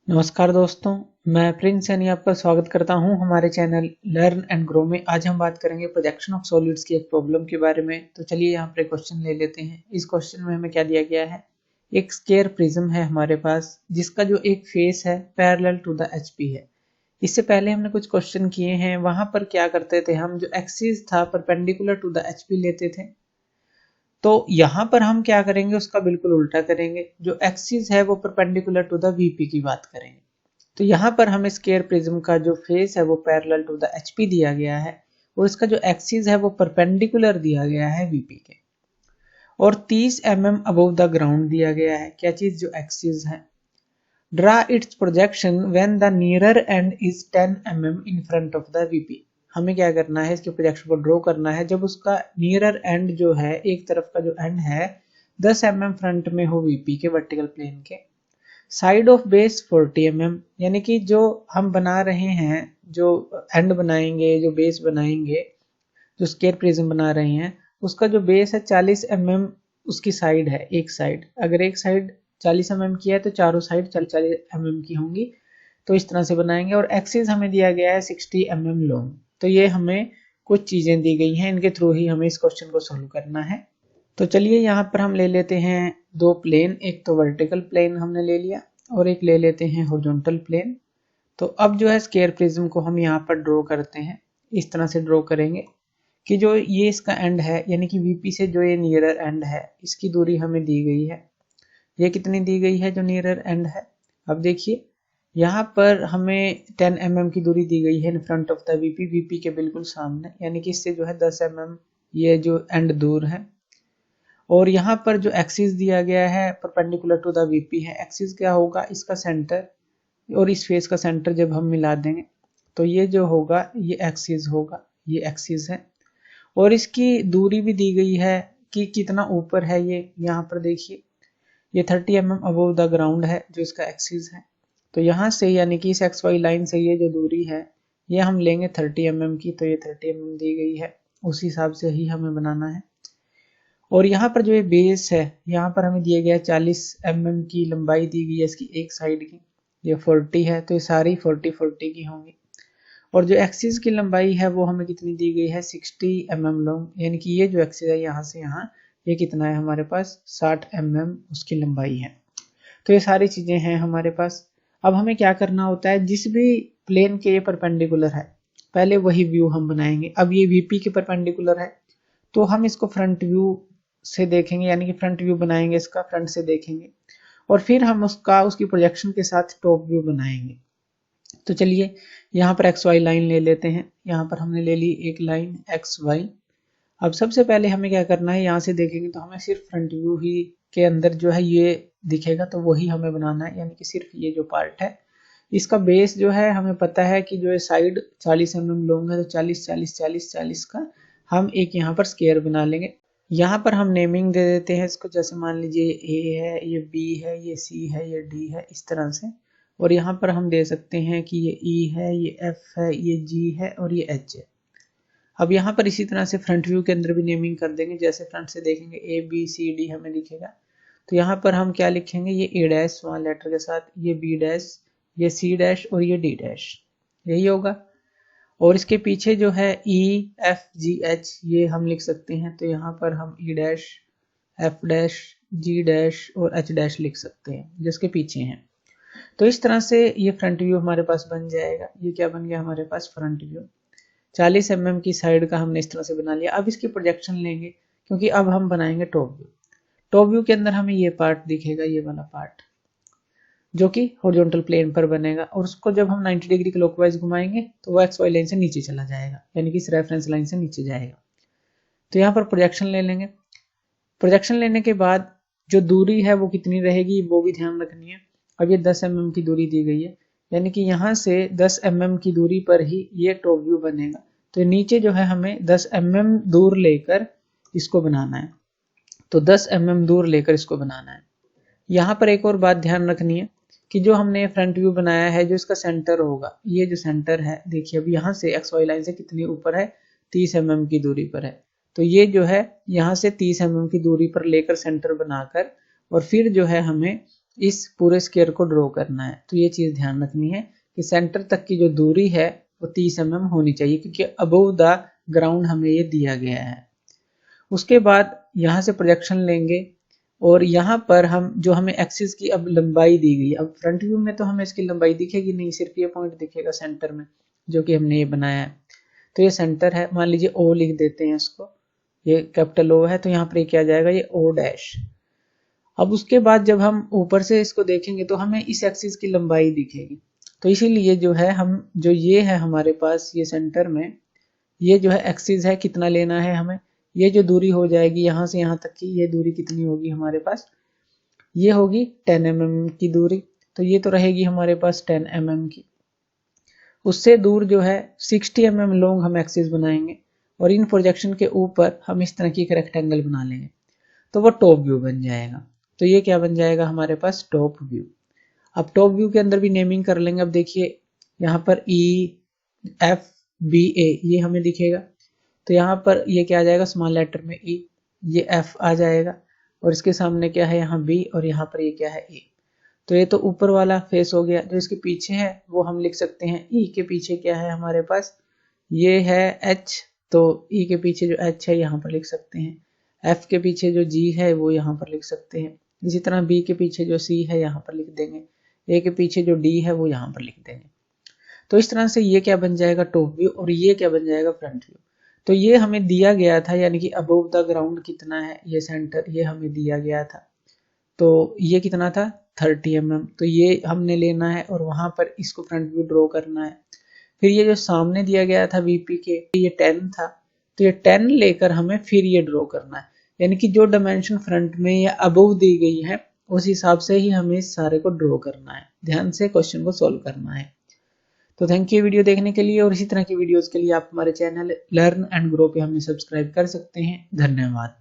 नमस्कार दोस्तों, मैं प्रिंस यानी आपका स्वागत करता हूं हमारे चैनल लर्न एंड ग्रो में। आज हम बात करेंगे प्रोजेक्शन ऑफ सॉलिड्स की एक प्रॉब्लम के बारे में। तो चलिए यहाँ पर क्वेश्चन ले लेते हैं। इस क्वेश्चन में हमें क्या दिया गया है, एक स्क्वायर प्रिज्म है हमारे पास जिसका जो एक फेस है पैरेलल टू द एचपी है। इससे पहले हमने कुछ क्वेश्चन किए हैं, वहां पर क्या करते थे हम, जो एक्सिस था परपेंडिकुलर टू द एचपी लेते थे। तो यहाँ पर हम क्या करेंगे, उसका बिल्कुल उल्टा करेंगे। जो एक्सिस है वो परपेंडिकुलर टू द वीपी की बात करेंगे। तो यहाँ पर हमें स्क्वायर प्रिज्म का जो फेस है वो पैरेलल टू द एचपी दिया गया है और इसका जो एक्सिस है वो परपेंडिकुलर दिया गया है वीपी के, और 30 mm अबव द ग्राउंड दिया गया है। क्या चीज, जो एक्सिस है। Draw it's projection when the nearer and is 10 mm in front of the VP. हमें क्या करना है, इसके प्रोजेक्शन को ड्रॉ करना है जब उसका नियरर एंड जो है, एक तरफ का जो एंड है 10 mm फ्रंट में हो वीपी के वर्टिकल प्लेन के। साइड ऑफ बेस 40 mm, यानी कि जो हम बना रहे हैं, जो एंड बनाएंगे, जो बेस बनाएंगे, जो स्क्वायर प्रिज्म बना रहे हैं, उसका जो बेस है 40 mm उसकी साइड है। एक साइड, अगर एक साइड 40 mm की है तो चारों साइड 40 mm की होंगी। तो इस तरह से बनाएंगे। और एक्सिस हमें दिया गया है 60 mm लॉन्ग। तो ये हमें कुछ चीजें दी गई हैं, इनके थ्रू ही हमें इस क्वेश्चन को सोल्व करना है। तो चलिए यहाँ पर हम ले लेते हैं दो प्लेन, एक तो वर्टिकल प्लेन हमने ले लिया और एक ले लेते हैं हॉरिजॉन्टल प्लेन। तो अब जो है स्क्वायर प्रिज्म को हम यहाँ पर ड्रॉ करते हैं। इस तरह से ड्रॉ करेंगे कि जो ये इसका एंड है, यानी कि वीपी से जो ये नियरर एंड है, इसकी दूरी हमें दी गई है। ये कितनी दी गई है, जो नियरर एंड है। अब देखिए यहाँ पर हमें 10 mm की दूरी दी गई है in front of the VP, VP के बिल्कुल सामने, यानी कि इससे जो है 10 mm ये जो एंड दूर है। और यहाँ पर जो एक्सिस दिया गया है परपेंडिकुलर टू द वीपी है। एक्सिस क्या होगा, इसका सेंटर और इस फेस का सेंटर जब हम मिला देंगे तो ये जो होगा ये एक्सिस होगा, ये एक्सिस है। और इसकी दूरी भी दी गई है कि कितना ऊपर है ये। यहाँ पर देखिए ये 30 mm अबव द ग्राउंड है जो इसका एक्सिस है। तो यहाँ से यानी कि इस एक्स वाई लाइन से ये जो दूरी है ये हम लेंगे 30 mm की। तो ये 30 mm दी गई है, उस हिसाब से ही हमें बनाना है। और यहाँ पर जो ये बेस है, यहाँ पर हमें दिया गया 40 mm की लंबाई दी गई है इसकी एक साइड की। ये 40 है तो ये सारी 40 की होंगी। और जो एक्सिस की लंबाई है वो हमें कितनी दी गई है, 60 mm लॉन्ग, यानी कि ये जो एक्सिस है यहाँ से यहाँ, ये कितना है हमारे पास, 60 mm उसकी लंबाई है। तो ये सारी चीजें हैं हमारे पास। अब हमें क्या करना होता है, जिस भी प्लेन के ये परपेंडिकुलर है पहले वही व्यू हम बनाएंगे। अब ये वीपी के परपेंडिकुलर है तो हम इसको फ्रंट व्यू से देखेंगे, यानी कि फ्रंट व्यू बनाएंगे, इसका फ्रंट से देखेंगे और फिर हम उसकी प्रोजेक्शन के साथ टॉप व्यू बनाएंगे। तो चलिए यहाँ पर एक्स वाई लाइन ले लेते हैं। यहाँ पर हमने ले ली एक लाइन एक्स वाई। अब सबसे पहले हमें क्या करना है, यहाँ से देखेंगे तो हमें सिर्फ फ्रंट व्यू ही के अंदर जो है ये दिखेगा, तो वही हमें बनाना है। यानी कि सिर्फ ये जो पार्ट है, इसका बेस जो है हमें पता है कि जो है साइड 40 mm लॉन्ग है, तो 40 का हम एक यहाँ पर स्क्वायर बना लेंगे। यहाँ पर हम नेमिंग दे देते हैं इसको, जैसे मान लीजिए ए है, ये बी है, ये सी है, ये डी है, इस तरह से। और यहाँ पर हम दे सकते हैं कि ये ई है, ये एफ है, ये जी है और ये एच है। अब यहाँ पर इसी तरह से फ्रंट व्यू के अंदर भी नेमिंग कर देंगे। जैसे फ्रंट से देखेंगे ए बी सी डी हमें दिखेगा, तो यहाँ पर हम क्या लिखेंगे, ये ए डैश स्मॉल लेटर के साथ, ये बी डैश, ये सी डैश और ये डी डैश, यही होगा। और इसके पीछे जो है ई एफ जी एच ये हम लिख सकते हैं, तो यहाँ पर हम ई डैश, एफ डैश, जी डैश और एच डैश लिख सकते हैं जिसके पीछे हैं। तो इस तरह से ये फ्रंट व्यू हमारे पास बन जाएगा। ये क्या बन गया हमारे पास, फ्रंट व्यू। 40 mm की साइड का हमने इस तरह से बना लिया। अब इसकी प्रोजेक्शन लेंगे क्योंकि अब हम बनाएंगे टॉप व्यू। टॉप व्यू के अंदर हमें ये पार्ट दिखेगा, ये वाला पार्ट जो कि हॉरिजॉन्टल प्लेन पर बनेगा। और उसको जब हम 90 डिग्री क्लॉकवाइज घुमाएंगे तो वो एक्स वाई लाइन से नीचे चला जाएगा, यानी कि इस रेफरेंस लाइन से नीचे जाएगा। तो यहाँ पर प्रोजेक्शन ले लेंगे। प्रोजेक्शन लेने के बाद जो दूरी है वो कितनी रहेगी वो भी ध्यान रखनी है। अब ये 10 mm की दूरी दी गई है, यानी कि यहाँ से 10 mm की दूरी पर ही ये टॉप व्यू बनेगा। तो नीचे जो है हमें 10 mm दूर लेकर इसको बनाना है, तो 10 mm दूर लेकर इसको बनाना है। यहाँ पर एक और बात ध्यान रखनी है कि जो हमने फ्रंट व्यू बनाया है, जो इसका सेंटर होगा, ये जो सेंटर है देखिए, अब यहाँ से एक्स वाई लाइन से कितनी ऊपर है, 30 mm की दूरी पर है। तो ये जो है यहाँ से 30 mm की दूरी पर लेकर सेंटर बनाकर और फिर जो है हमें इस पूरे स्क्वायर को ड्रॉ करना है। तो ये चीज़ ध्यान रखनी है कि सेंटर तक की जो दूरी है वो 30 mm होनी चाहिए, क्योंकि अबव द ग्राउंड हमें ये दिया गया है। उसके बाद यहाँ से प्रोजेक्शन लेंगे और यहाँ पर हम जो हमें एक्सिस की अब लंबाई दी गई, अब फ्रंट व्यू में तो हमें इसकी लंबाई दिखेगी नहीं, सिर्फ ये पॉइंट दिखेगा सेंटर में जो कि हमने ये बनाया है। तो ये सेंटर है, मान लीजिए ओ लिख देते हैं इसको, ये कैपिटल ओ है, तो यहाँ पर क्या जाएगा, ये ओ डैश। अब उसके बाद जब हम ऊपर से इसको देखेंगे तो हमें इस एक्सिस की लंबाई दिखेगी। तो इसीलिए जो है हम जो ये है हमारे पास ये सेंटर में ये जो है एक्सिस है, कितना लेना है हमें, ये जो दूरी हो जाएगी यहाँ से यहाँ तक की, ये दूरी कितनी होगी हमारे पास, ये होगी 10 mm की दूरी। तो ये तो रहेगी हमारे पास 10 mm की। उससे दूर जो है 60 mm लॉन्ग हम एक्सिस बनाएंगे और इन प्रोजेक्शन के ऊपर हम इस तरह की एक रेक्टेंगल बना लेंगे, तो वो टॉप व्यू बन जाएगा। तो ये क्या बन जाएगा हमारे पास, टॉप व्यू। अब टॉप व्यू के अंदर भी नेमिंग कर लेंगे। अब देखिए यहाँ पर EFBA ये हमें दिखेगा, तो यहाँ पर ये क्या आ जाएगा, स्मॉल लेटर में E, ये F आ जाएगा और इसके सामने क्या है यहाँ B और यहाँ पर ये क्या है A। तो ये तो ऊपर वाला फेस हो गया। जो इसके पीछे है वो हम लिख सकते हैं E के पीछे क्या है हमारे पास, ये है H, तो E के पीछे जो H है यहाँ पर लिख सकते हैं, F के पीछे जो G है वो यहाँ पर लिख सकते हैं, इसी तरह B के पीछे जो C है यहाँ पर लिख देंगे, A के पीछे जो D है वो यहाँ पर लिख देंगे। तो इस तरह से ये क्या बन जाएगा, टॉप व्यू, और ये क्या बन जाएगा, फ्रंट व्यू। तो ये हमें दिया गया था, यानी कि अबव द ग्राउंड कितना है, ये सेंटर ये हमें दिया गया था, तो ये कितना था 30 mm। तो ये हमने लेना है और वहां पर इसको फ्रंट व्यू ड्रॉ करना है। फिर ये जो सामने दिया गया था VP के, ये 10 था, तो ये 10 लेकर हमें फिर ये ड्रॉ करना है, यानी कि जो डायमेंशन फ्रंट में या अबव दी गई है उस हिसाब से ही हमें इस सारे को ड्रॉ करना है। ध्यान से क्वेश्चन को सोल्व करना है। तो थैंक यू वीडियो देखने के लिए, और इसी तरह की वीडियोस के लिए आप हमारे चैनल लर्न एंड ग्रो पे हमें सब्सक्राइब कर सकते हैं। धन्यवाद।